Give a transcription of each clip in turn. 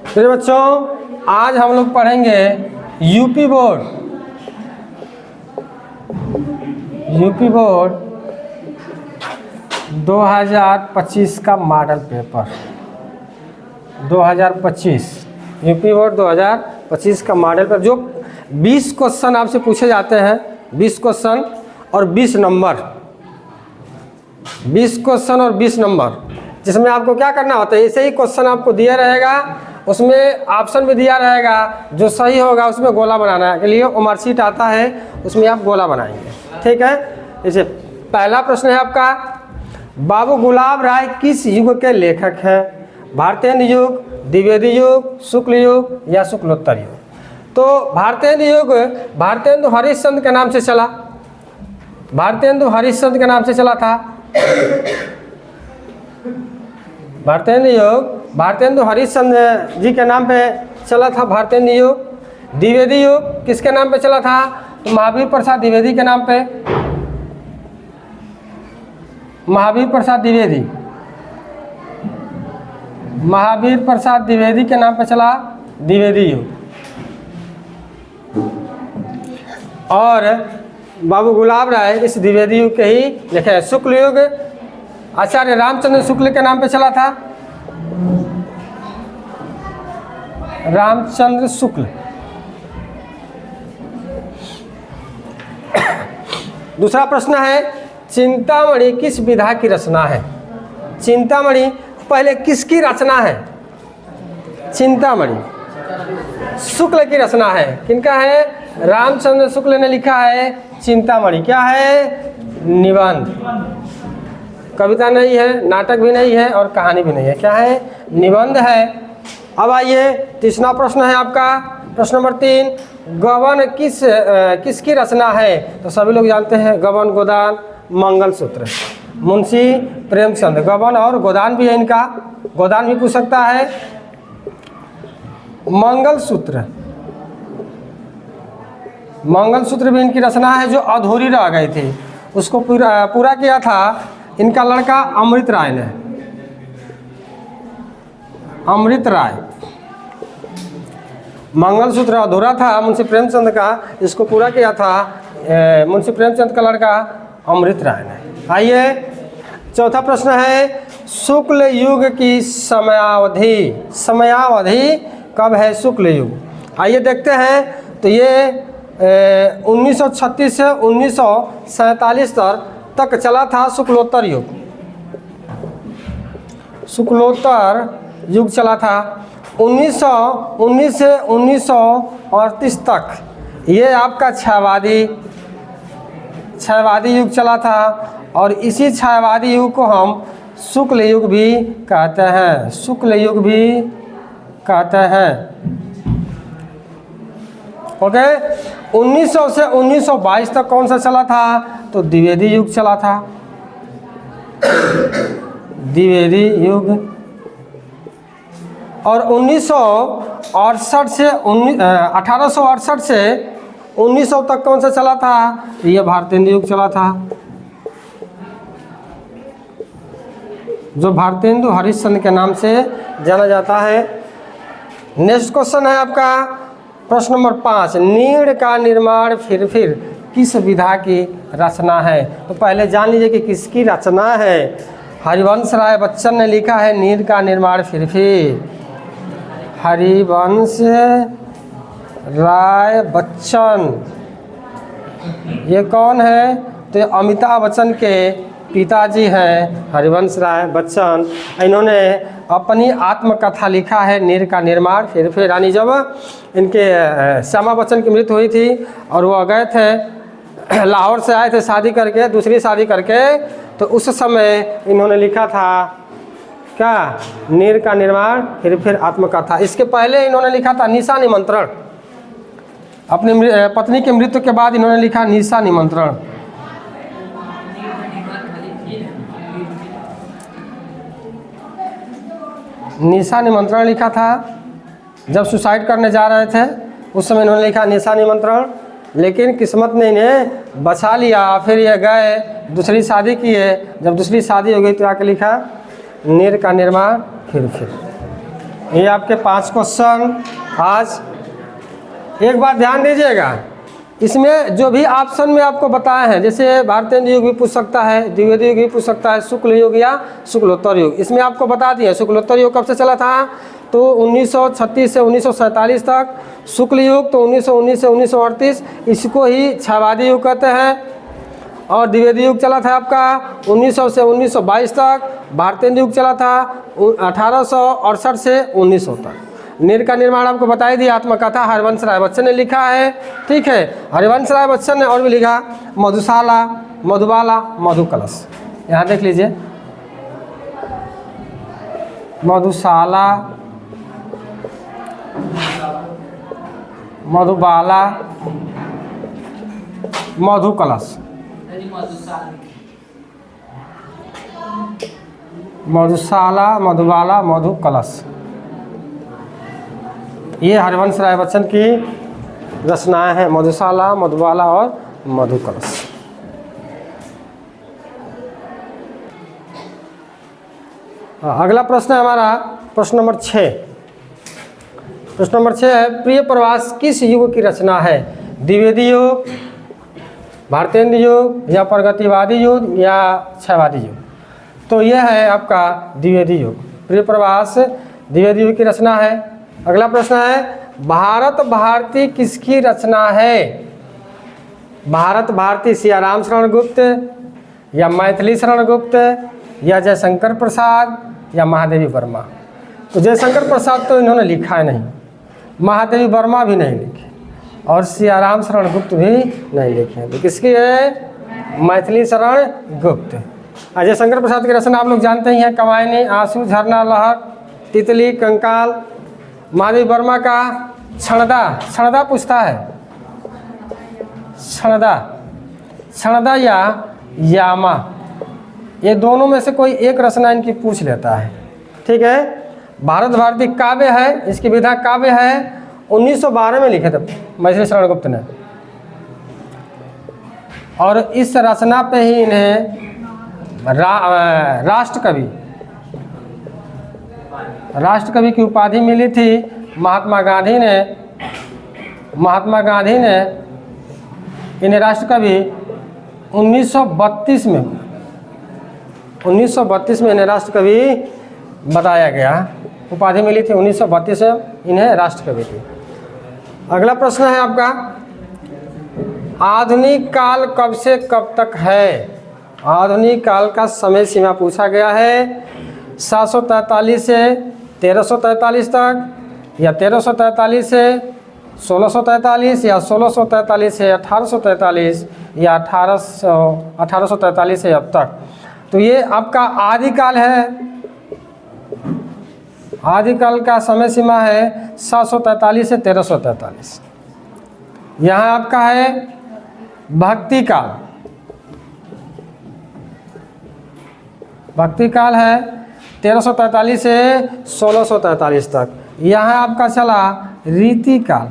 मेरे बच्चों, आज हम लोग पढ़ेंगे यूपी बोर्ड 2025 का मॉडल पेपर 2025 यूपी बोर्ड 2025 का मॉडल पेपर, जो 20 क्वेश्चन आपसे पूछे जाते हैं। 20 क्वेश्चन और 20 नंबर, 20 क्वेश्चन और 20 नंबर, जिसमें आपको क्या करना होता है, ऐसे ही क्वेश्चन आपको दिया रहेगा, उसमें ऑप्शन भी दिया रहेगा, जो सही होगा उसमें गोला बनाना के लिए मार्कशीट आता है, उसमें आप गोला बनाएंगे। ठीक है। जैसे पहला प्रश्न है आपका, बाबू गुलाब राय किस युग के लेखक हैं? भारतेंदु युग, द्विवेदी युग, शुक्ल युग या शुक्लोत्तर युग? तो भारतेंदु युग भारतेंदु हरिश्चंद्र के नाम से चला, भारतेंदु हरिश्चंद्र के नाम से चला था। भारतेंदु युग भारतेंदु हरिश्चंद्र जी के नाम पे चला था भारतेंदु युग। द्विवेदी युग किसके नाम पे चला था? तो महावीर प्रसाद द्विवेदी के नाम पे, महावीर प्रसाद द्विवेदी, महावीर प्रसाद द्विवेदी के नाम पे चला द्विवेदी युग। और बाबू गुलाब राय इस द्विवेदी युग के ही लिखे हैं। शुक्ल युग आचार्य रामचंद्र शुक्ल के नाम पे चला था, रामचंद्र शुक्ल। दूसरा प्रश्न है, चिंतामणि किस विधा की रचना है? चिंतामणि पहले किसकी रचना है? चिंतामणि शुक्ल की रचना है। किनका है? रामचंद्र शुक्ल ने लिखा है चिंतामणि। क्या है? निबंध, कविता नहीं है, नाटक भी नहीं है और कहानी भी नहीं है। क्या है? निबंध है। अब आइए तीसरा प्रश्न है आपका, प्रश्न नंबर 3, गबन किसकी रचना है? तो सभी लोग जानते हैं, गबन, गोदान, मंगलसूत्र, मुंशी प्रेमचंद। गबन और गोदान भी है इनका, गोदान भी पूछ सकता है। मंगलसूत्र, मंगलसूत्र भी इनकी रचना है, जो अधूरी रह गई थी, उसको पूरा किया था इनका लड़का अमृत राय ने। अमृत राय, मंगलसूत्र अधूरा था मुंशी प्रेमचंद का, इसको पूरा किया था मुंशी प्रेमचंद का लड़का अमृत राय ने। आइए चौथा प्रश्न है, शुक्ल युग की समयावधि, समयावधि कब है शुक्ल युग? आइए देखते हैं। तो ये 1936 से 1947 तक चला था शुक्लोत्तर युग। शुक्लोत्तर युग चला था 1919 से 1938 तक। ये आपका क्षयवादी युग चला था, और इसी क्षयवादी युग को हम शुक्ल युग भी कहते हैं, शुक्ल युग भी कहते हैं। ओके। 1900 से 1922 तक कौन सा चला था? तो द्विवेदी युग चला था, द्विवेदी युग। और 1868 से 1900 तक कौन सा चला था? ये भारतेंदु युग चला था, जो भारतेंदु हरिश्चंद्र के नाम से जाना जाता है। नेक्स्ट क्वेश्चन है आपका, प्रश्न नंबर 5, नीड़ का निर्माण फिर किस विधा की रचना है? तो पहले जान लीजिए कि किसकी रचना है। हरिवंश राय बच्चन ने लिखा है नीड़ का निर्माण फिर। हरिवंश राय बच्चन, ये कौन है? तो अमिताभ बच्चन के पिताजी हैं हरिवंश राय बच्चन। इन्होंने अपनी आत्मकथा लिखा है नीड़ का निर्माण फिर। यानी जब इनके श्यामा बच्चन की मृत्यु हुई थी और वो गए थे, लाहौर से आए थे शादी करके, दूसरी शादी करके, तो उस समय इन्होंने लिखा था क्या? नीड़ का निर्माण फिर आत्मकथा। इसके पहले इन्होंने लिखा था निशा निमंत्रण। अपनी पत्नी की मृत्यु के बाद इन्होंने लिखा निशा निमंत्रण। निशा निमंत्रण लिखा था, जब सुसाइड करने जा रहे थे उस समय इन्होंने लिखा निशा निमंत्रण। लेकिन किस्मत ने इन्हें बचा लिया, फिर ये गए दूसरी शादी किए, जब दूसरी शादी हो गई तो आके लिखा नीर का निर्माण खिड़खिड़। ये आपके 5 क्वेश्चन आज। एक बात ध्यान दीजिएगा, इसमें जो भी ऑप्शन में आपको बताए हैं, जैसे भारतेंदु युग भी पूछ सकता है, द्विवेदी युग भी पूछ सकता है, शुक्ल युग या शुक्लोत्तर युग, इसमें आपको बता दिया शुक्लोत्तर युग कब से चला था, तो 1936 से 1947 तक। शुक्ल युग तो 1919 से 1938, इसको ही क्षयवादी युग कहते हैं। और द्विवेदी युग चला था आपका 1900 से 1922 तक। भारतेंदु युग चला था 1868 से 1900 तक। नीर का निर्माण आपको बता ही दिया, आत्मकथा हरिवंश राय बच्चन ने लिखा है, ठीक है। हरिवंश राय बच्चन ने और भी लिखा, मधुशाला, मधुबाला, मधुकलश। यहाँ देख लीजिए, मधुशाला, मधुबाला, मधुकलश, मधुशाला, मधुबाला, मधुकलश, ये हरिवंश राय बच्चन की रचनाएं हैं, मधुशाला, मधुबाला और मधुकलश। अगला प्रश्न है हमारा प्रश्न नंबर 6। प्रश्न नंबर 6 है, प्रिय प्रवास किस युग की रचना है? द्विवेदी युग, भारतेंदु युग या प्रगतिवादी युग या क्षयवादी युग? तो यह है आपका द्विवेदी युग। प्रिय प्रवास द्विवेदी युग की रचना है। अगला प्रश्न है, भारत भारती किसकी रचना है? भारत भारती सियाराम शरण गुप्त या मैथिली शरण गुप्त या जयशंकर प्रसाद या महादेवी वर्मा? तो जयशंकर प्रसाद तो इन्होंने लिखा है नहीं, महादेवी वर्मा भी नहीं लिखे और सियाराम शरण गुप्त भी नहीं लिखे। तो किसकी है? मैथिली शरण गुप्त। अजय शंकर प्रसाद की रचना आप लोग जानते ही हैं, कमायनी, आंसू, झरना, लहर, तितली, कंकाल। महादेवी वर्मा का क्षणदा, क्षणदा पूछता है, क्षणदा, क्षणदा या यामा, ये दोनों में से कोई एक रचना इनकी पूछ लेता है, ठीक है। भारत भारती काव्य है, इसकी विधा काव्य है, 1912 में लिखे थे मैथिली शरण गुप्त ने। और इस रचना पे ही इन्हें राष्ट्रकवि की उपाधि मिली थी। महात्मा गांधी ने इन्हें राष्ट्रकवि 1932 में इन्हें राष्ट्रकवि बताया गया। उपाधि मिली थी 1932 में इन्हें राष्ट्रकवि की। अगला प्रश्न है आपका, आधुनिक काल कब से कब तक है? आधुनिक काल का समय सीमा पूछा गया है, 743 से 1343 तक या 1343 से 1643 या 1643 से 1843 या 1843 से अब तक। तो ये आपका आदिकाल है। आदिकाल का समय सीमा है 743 से 1343। यहाँ आपका है भक्ति काल। भक्ति काल है 1343 से 1643 तक। यहाँ आपका चला रीति काल।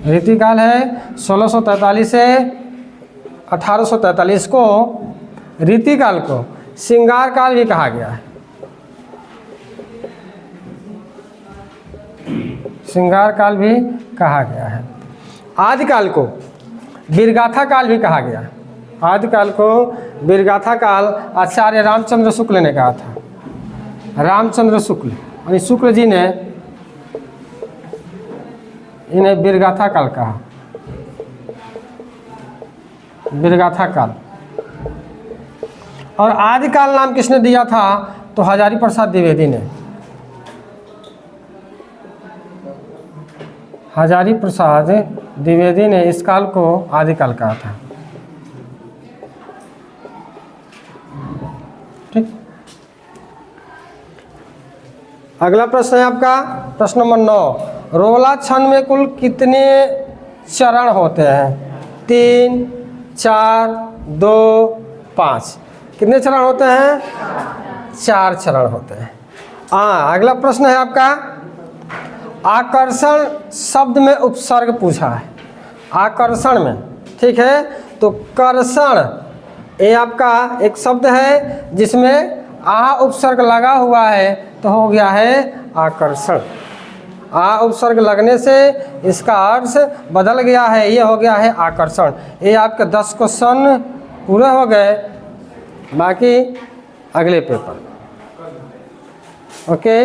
रीति काल है 1643 से 1843 को रीति काल को श्रृंगार काल भी कहा गया है। श्रृंगार काल भी कहा गया है। आदिकाल को वीरगाथा काल भी कहा गया है। आदिकाल को वीरगाथा काल आचार्य रामचंद्र शुक्ल ने कहा था। रामचंद्र शुक्ल यानी शुक्ल जी ने इन्हें वीरगाथा काल कहा। वीरगाथा काल। और आदिकाल नाम किसने दिया था? तो हजारी प्रसाद द्विवेदी ने। हजारी प्रसाद द्विवेदी ने इस काल को आदिकाल कहा था। ठीक। अगला प्रश्न है आपका प्रश्न नंबर 9। रोला छंद में कुल कितने चरण होते हैं? 3, 4, 2, 5। कितने चरण होते हैं? 4 चरण होते हैं। अगला प्रश्न है आपका आकर्षण शब्द में उपसर्ग पूछा है। आकर्षण में, ठीक है। तो कर्षण ये आपका एक शब्द है जिसमें आ उपसर्ग लगा हुआ है, तो हो गया है आकर्षण। आ उपसर्ग लगने से इसका अर्थ बदल गया है, ये हो गया है आकर्षण। ये आपके 10 क्वेश्चन पूरे हो गए, बाकी अगले पेपर। ओके।